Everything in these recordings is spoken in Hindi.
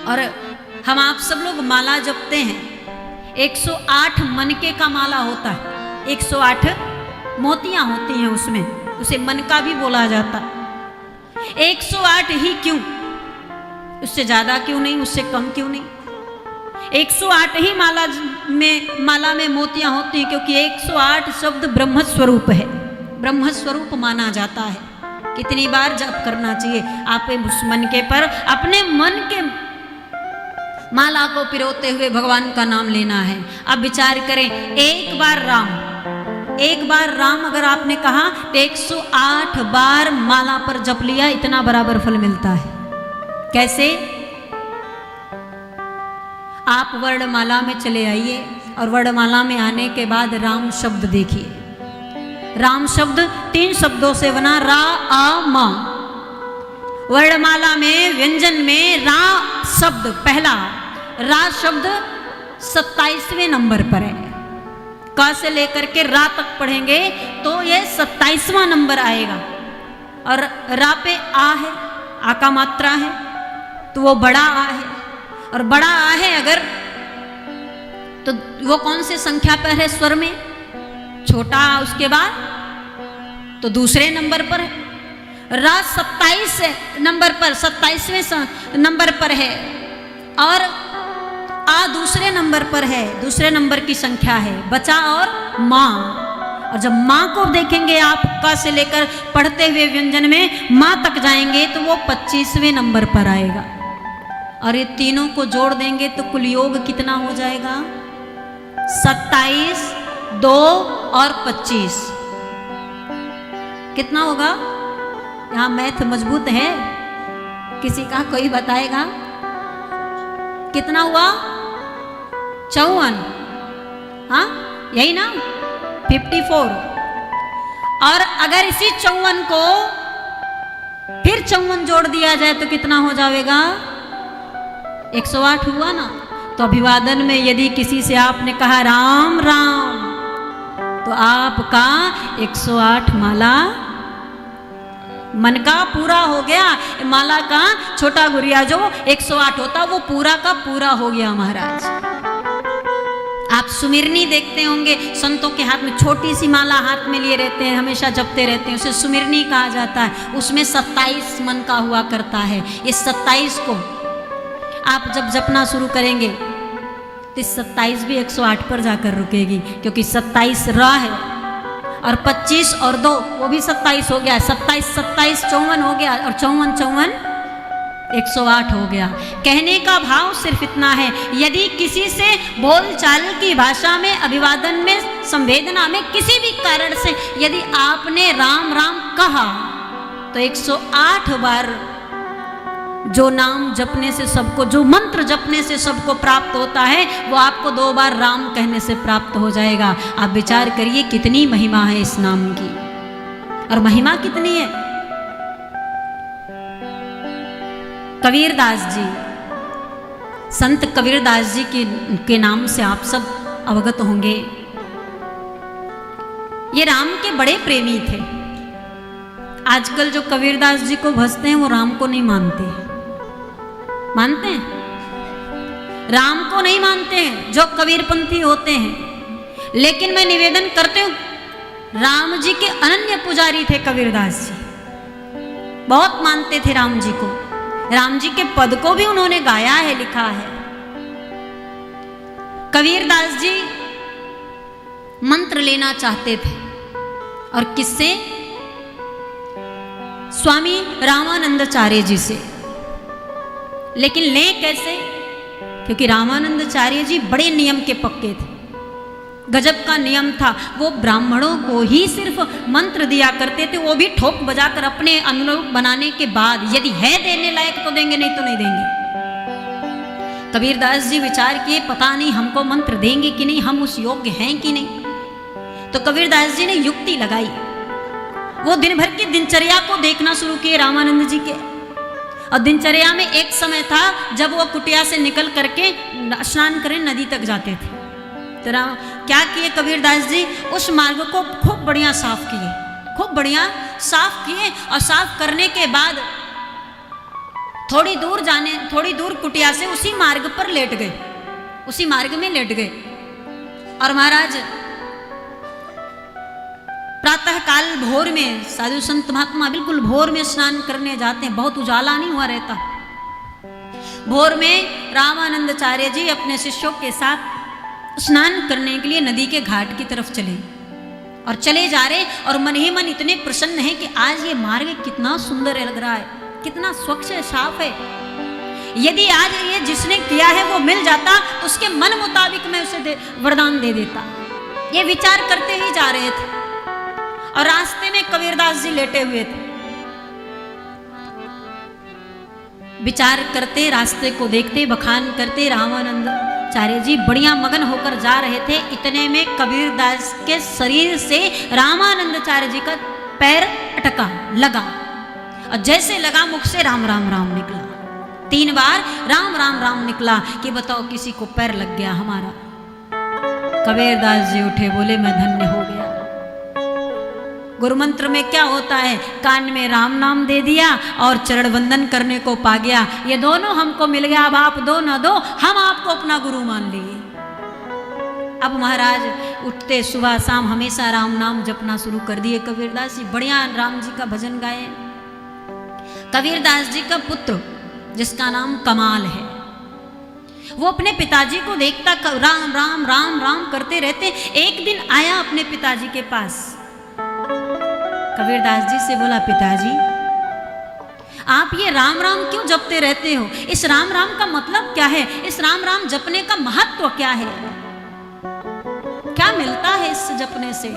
और हम आप सब लोग माला जपते हैं, 108 मनके का माला होता है, 108 मोतियां होती हैं उसमें, उसे मन का भी बोला जाता है। 108 ही क्यों, उससे ज्यादा क्यों नहीं, उससे कम क्यों नहीं? 108 ही माला में मोतियां होती हैं, क्योंकि 108 शब्द ब्रह्म स्वरूप है, ब्रह्म स्वरूप माना जाता है। कितनी बार जप करना चाहिए? आप उस मनके पर अपने मन के माला को पिरोते हुए भगवान का नाम लेना है। अब विचार करें, एक बार राम अगर आपने कहा तो 108 बार माला पर जप लिया, इतना बराबर फल मिलता है। कैसे? आप वर्णमाला में चले आइए और वर्णमाला में आने के बाद राम शब्द देखिए। राम शब्द 3 शब्दों से बना, रा आ मा। वर्णमाला में व्यंजन में रा शब्द पहला, रा शब्द 27वें नंबर पर है। क से लेकर के रा तक पढ़ेंगे तो ये 27वां नंबर आएगा। और रा पे आ है, आ का मात्रा है, तो वो बड़ा आ है। और बड़ा आ है अगर, तो वो कौन से संख्या पर है स्वर में? छोटा आ उसके बाद, तो दूसरे नंबर पर है। रा 27 नंबर पर, 27वें नंबर पर है। और आ दूसरे नंबर पर है, दूसरे नंबर की संख्या है। बचा और माँ। और जब माँ को देखेंगे आप, का से लेकर पढ़ते हुए व्यंजन में माँ तक जाएंगे तो वो 25वें नंबर पर आएगा। और ये तीनों को जोड़ देंगे तो कुल योग कितना हो जाएगा? 27, 2 और 25। कितना होगा? यहाँ मैथ मजबूत है, किसी का कोई बताएगा? कितना हुआ? 54। हाँ यही ना, 54। और अगर इसी 54 को फिर 54 जोड़ दिया जाए तो कितना हो जाएगा? 108 हुआ ना। तो अभिवादन में यदि किसी से आपने कहा राम राम, तो आपका 108 माला मन का पूरा हो गया। माला का छोटा गुरिया जो 108 होता, वो पूरा का पूरा हो गया महाराज। आप सुमिरनी देखते होंगे, संतों के हाथ में छोटी सी माला हाथ में लिए रहते हैं, हमेशा जपते रहते हैं, उसे सुमिरनी कहा जाता है। उसमें 27 मन का हुआ करता है। इस 27 को आप जब जपना शुरू करेंगे तो 27 भी 108 पर जाकर रुकेगी, क्योंकि 27 रा है और 25 और 2 वो भी 27 हो गया। 27 27 54 हो गया, और 54 54 108 हो गया। कहने का भाव सिर्फ इतना है, यदि किसी से बोलचाल की भाषा में, अभिवादन में, संवेदना में किसी भी कारण से यदि आपने राम राम कहा तो 108 बार जो नाम जपने से सबको, जो मंत्र जपने से सबको प्राप्त होता है, वो आपको 2 बार राम कहने से प्राप्त हो जाएगा। आप विचार करिए कितनी महिमा है इस नाम की। और महिमा कितनी है? कबीरदास जी, संत कबीरदास जी के नाम से आप सब अवगत होंगे। ये राम के बड़े प्रेमी थे। आजकल जो कबीरदास जी को भजते हैं वो राम को नहीं मानते हैं। मानते हैं? राम को नहीं मानते हैं जो कबीरपंथी होते हैं। लेकिन मैं निवेदन करती हूँ, राम जी के अनन्य पुजारी थे कबीरदास जी, बहुत मानते थे राम जी को। राम जी के पद को भी उन्होंने गाया है, लिखा है। कबीरदास जी मंत्र लेना चाहते थे, और किससे? स्वामी रामानंदाचार्य जी से। लेकिन ले कैसे? क्योंकि रामानंदाचार्य जी बड़े नियम के पक्के थे, गजब का नियम था। वो ब्राह्मणों को ही सिर्फ मंत्र दिया करते थे, वो भी ठोक बजाकर अपने अनुरूप बनाने के बाद, यदि है देने लायक तो देंगे, नहीं तो नहीं देंगे। कबीरदास जी विचार किए, पता नहीं हमको मंत्र देंगे कि नहीं, हम उस योग्य हैं कि नहीं। तो कबीरदास जी ने युक्ति लगाई। वो दिन भर की दिनचर्या को देखना शुरू किए रामानंद जी के। और दिनचर्या में एक समय था जब वो कुटिया से निकल करके स्नान करने नदी तक जाते थे। तो क्या किए कबीरदास जी? उस मार्ग को खूब बढ़िया साफ किए, खूब बढ़िया साफ किए। और साफ करने के बाद थोड़ी दूर कुटिया से उसी मार्ग पर लेट गए, उसी मार्ग में लेट गए। और महाराज प्रातः काल भोर में साधु संत महात्मा बिल्कुल भोर में स्नान करने जाते हैं, बहुत उजाला नहीं हुआ रहता। भोर में रामानंदाचार्य जी अपने शिष्यों के साथ स्नान करने के लिए नदी के घाट की तरफ चले और चले जा रहे, और मन ही मन इतने प्रसन्न है कि आज ये मार्ग कितना सुंदर लग रहा है, कितना स्वच्छ है, साफ है। यदि आज ये जिसने किया है वो मिल जाता तो उसके मन मुताबिक मैं उसे वरदान दे देता। ये विचार करते ही जा रहे थे और रास्ते में कबीरदास जी लेटे हुए थे। विचार करते, रास्ते को देखते, बखान करते रामानंदाचार्य जी बढ़िया मगन होकर जा रहे थे। इतने में कबीरदास के शरीर से रामानंदाचार्य जी का पैर अटका, लगा, और जैसे लगा मुख से राम राम राम निकला। 3 बार राम राम राम निकला कि बताओ किसी को पैर लग गया हमारा। कबीरदास जी उठे, बोले मैं धन्य हो गया। गुरु मंत्र में क्या होता है, कान में राम नाम दे दिया और चरण वंदन करने को पा गया। ये दोनों हमको मिल गया, अब आप दो न दो, हम आपको अपना गुरु मान लिए। अब महाराज उठते सुबह शाम हमेशा राम नाम जपना शुरू कर दिए कबीरदास जी। बढ़िया राम जी का भजन गाए। कबीरदास जी का पुत्र जिसका नाम कमाल है, वो अपने पिताजी को देखता राम राम राम राम करते रहते। एक दिन आया अपने पिताजी के पास, कबीरदास जी से बोला, पिताजी आप ये राम राम क्यों जपते रहते हो? इस राम राम का मतलब क्या है? इस राम राम जपने का महत्व क्या है? क्या मिलता है इस जपने से?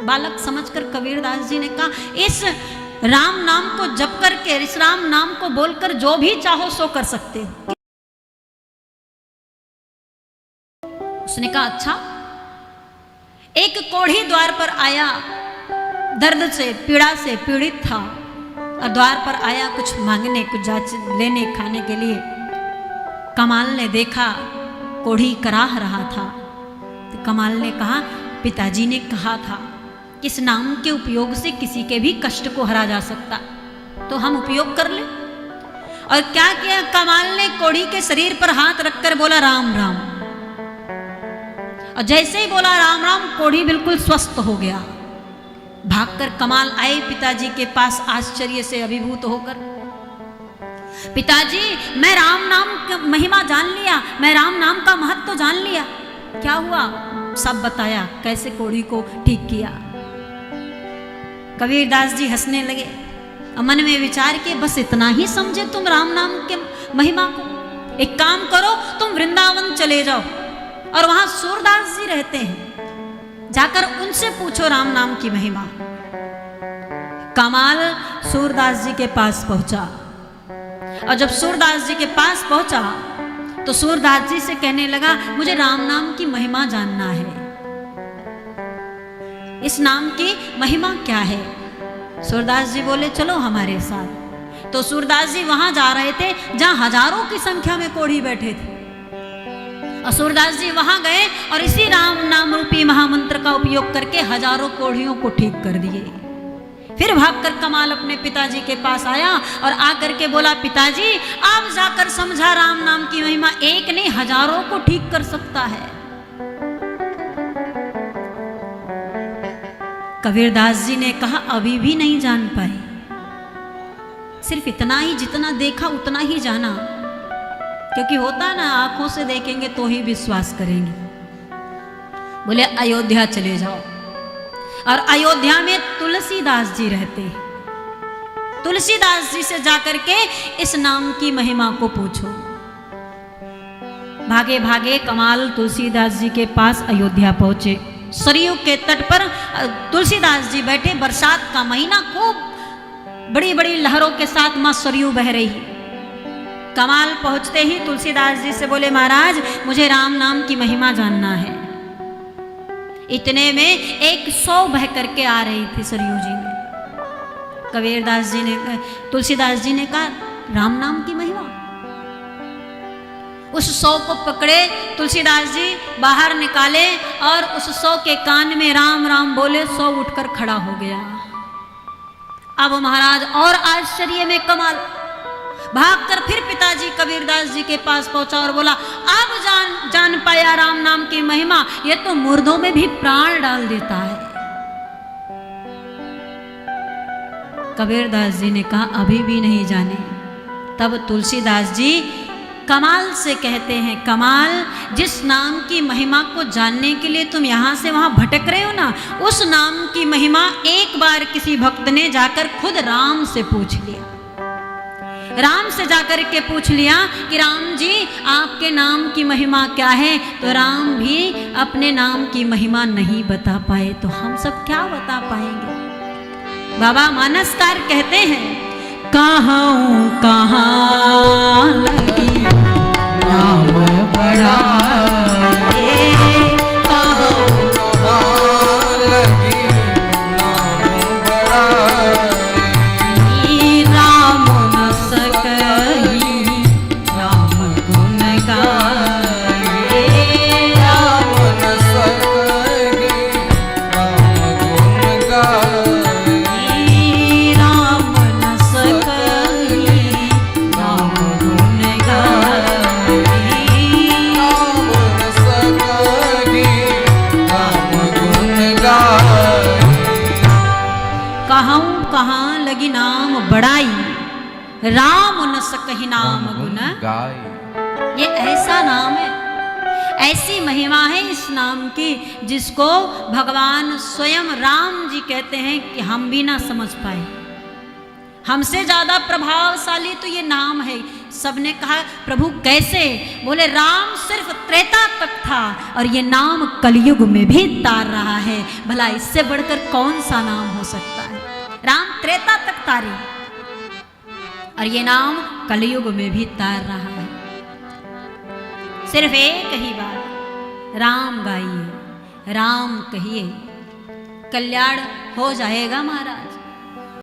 बालक समझकर कबीरदास जी ने कहा, इस राम नाम को जप करके, इस राम नाम को बोलकर जो भी चाहो सो कर सकते हो। उसने कहा अच्छा। एक कोढ़ी द्वार पर आया, दर्द से पीड़ा से पीड़ित था, और द्वार पर आया कुछ मांगने, कुछ जांच लेने खाने के लिए। कमाल ने देखा कोढ़ी कराह रहा था, तो कमाल ने कहा, पिताजी ने कहा था इस नाम के उपयोग से किसी के भी कष्ट को हरा जा सकता, तो हम उपयोग कर ले। और क्या किया कमाल ने, कोढ़ी के शरीर पर हाथ रखकर बोला राम राम, और जैसे ही बोला राम राम, कोढ़ी बिल्कुल स्वस्थ हो गया। भागकर कमाल आए पिताजी के पास आश्चर्य से अभिभूत होकर, पिताजी मैं राम नाम की महिमा जान लिया, मैं राम नाम का महत्व जान लिया। क्या हुआ? सब बताया, कैसे कोढ़ी को ठीक किया। कबीरदास जी हंसने लगे, मन में विचार किए, बस इतना ही समझे तुम राम नाम के महिमा को? एक काम करो, तुम वृंदावन चले जाओ और वहां सूरदास जी रहते हैं, जाकर उनसे पूछो राम नाम की महिमा। कमाल सूरदास जी के पास पहुंचा, और जब सूरदास जी के पास पहुंचा तो सूरदास जी से कहने लगा, मुझे राम नाम की महिमा जानना है, इस नाम की महिमा क्या है? सूरदास जी बोले चलो हमारे साथ। तो सूरदास जी वहां जा रहे थे जहां हजारों की संख्या में कोढ़ी बैठे थे, और सूरदास जी वहां गए और इसी राम नाम रूपी महामंत्र का उपयोग करके हजारों कोढ़ियों को ठीक कर दिए। फिर भागकर कमाल अपने पिताजी के पास आया और आकर के बोला, पिताजी आप जाकर समझा राम नाम की महिमा, एक नहीं हजारों को ठीक कर सकता है। कबीरदास जी ने कहा, अभी भी नहीं जान पाए, सिर्फ इतना ही, जितना देखा उतना ही जाना, क्योंकि होता ना आंखों से देखेंगे तो ही विश्वास करेंगे। बोले अयोध्या चले जाओ, और अयोध्या में तुलसीदास जी रहते हैं, तुलसीदास जी से जाकर के इस नाम की महिमा को पूछो। भागे भागे कमाल तुलसीदास जी के पास अयोध्या पहुंचे। सरयू के तट पर तुलसीदास जी बैठे, बरसात का महीना, खूब बड़ी बड़ी लहरों के साथ मां सरयू बह रही है। कमाल पहुंचते ही तुलसीदास जी से बोले, महाराज मुझे राम नाम की महिमा जानना है। इतने में एक सौ बह करके आ रही थी सरयू जी में। कबीरदास जी ने, तुलसीदास जी ने कहा, राम नाम की महिमा। उस सौ को पकड़े तुलसीदास जी, बाहर निकाले और उस सौ के कान में राम राम बोले, सौ उठकर खड़ा हो गया। अब महाराज और आश्चर्य में कमाल, भागकर फिर पिताजी कबीरदास जी के पास पहुंचा और बोला, अब जान पाया राम नाम की महिमा, ये तो मुर्दों में भी प्राण डाल देता है। कबीरदास जी ने कहा, अभी भी नहीं जाने। तब तुलसीदास जी कमाल से कहते हैं, कमाल, जिस नाम की महिमा को जानने के लिए तुम यहाँ से वहाँ भटक रहे हो ना, उस नाम की महिमा एक बार किसी भक्त ने जाकर खुद राम से पूछ लिया। राम से जाकर के पूछ लिया कि राम जी आपके नाम की महिमा क्या है, तो राम भी अपने नाम की महिमा नहीं बता पाए, तो हम सब क्या बता पाएंगे। बाबा मानसकार कहते हैं, कहाँ कहाँ लगी नाम बड़ा, बड़ाई, राम न सकहि नाम गुण गाय। ये ऐसा नाम है, ऐसी महिमा है इस नाम की, जिसको भगवान स्वयं राम जी कहते हैं कि हम भी ना समझ पाए। हमसे ज्यादा प्रभावशाली तो ये नाम है। सबने कहा, प्रभु कैसे? बोले, राम सिर्फ त्रेता तक था और ये नाम कलयुग में भी तार रहा है। भला इससे बढ़कर कौन सा नाम हो सकता है? राम त्रेता तक तारे और ये नाम कलयुग में भी तार रहा है। सिर्फ एक ही बात, राम गाइए, राम कहिए, कल्याण हो जाएगा महाराज।